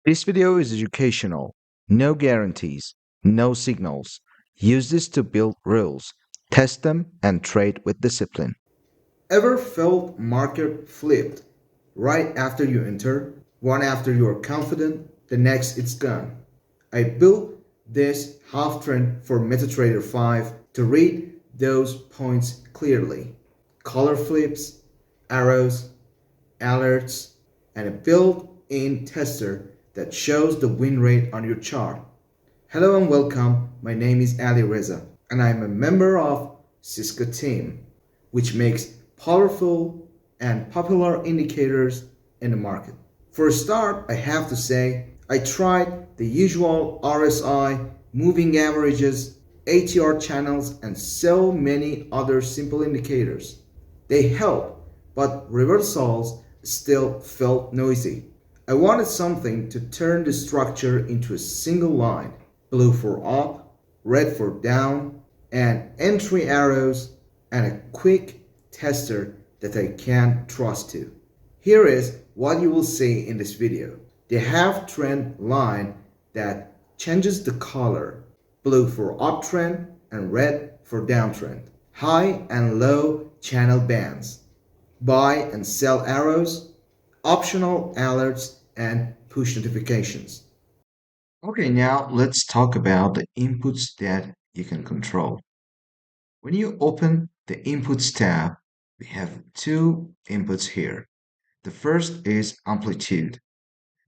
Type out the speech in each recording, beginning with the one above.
This video is educational. No guarantees, no signals. Use this to build rules, test them, and trade with discipline. Ever felt market flipped right after you enter? One after you are confident, the next it's gone. I built this half trend for MetaTrader 5 to read those points clearly. Color flips, arrows, alerts, and a built-in tester that shows the win rate on your chart. Hello and welcome. My name is Ali Reza, and I'm a member of Cisco team, which makes powerful and popular indicators in the market. For a start, I have to say I tried the usual RSI, moving averages, ATR channels, and so many other simple indicators. They help, but reversals still felt noisy. I wanted something to turn the structure into a single line: blue for up, red for down, and entry arrows, and a quick tester that I can trust to. Here is what you will see in this video. They have trend line that changes the color: blue for uptrend and red for downtrend. High and low channel bands, buy and sell arrows, optional alerts, and push notifications. Okay, now let's talk about the inputs that you can control. When you open the Inputs tab, we have two inputs here. The first is amplitude.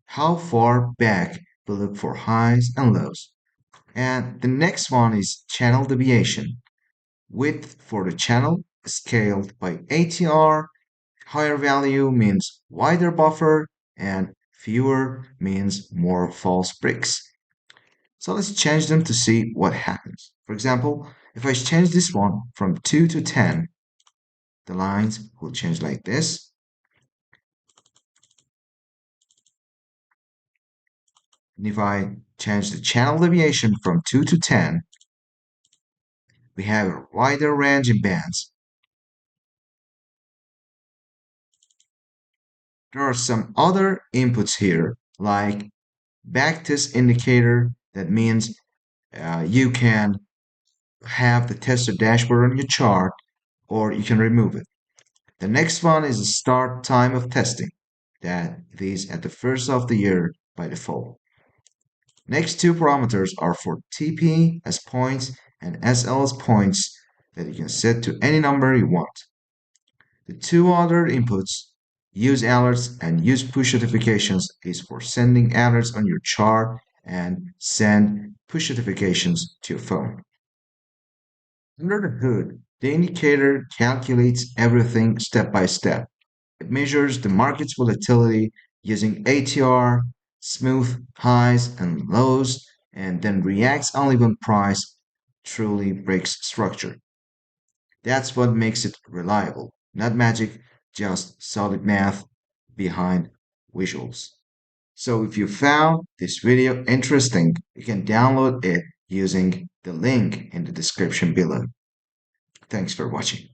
How far back we look for highs and lows. And the next one is channel deviation. Width for the channel scaled by ATR. Higher value means wider buffer, and fewer means more false breaks. So let's change them to see what happens. For example, if I change this one from 2 to 10, the lines will change like this. And if I change the channel deviation from 2 to 10, we have a wider range in bands. There are some other inputs here, like backtest indicator. That means you can have the tester dashboard on your chart, or you can remove it. The next one is the start time of testing. That is at the first of the year by default. Next two parameters are for TP as points and SL as points that you can set to any number you want. The two other inputs, use alerts and use push notifications, is for sending alerts on your chart and send push notifications to your phone. Under the hood, the indicator calculates everything step by step. It measures the market's volatility using ATR, smooth highs and lows, and then reacts only when price truly breaks structure. That's what makes it reliable. Not magic, just solid math behind visuals. So if you found this video interesting, you can download it using the link in the description below. Thanks for watching.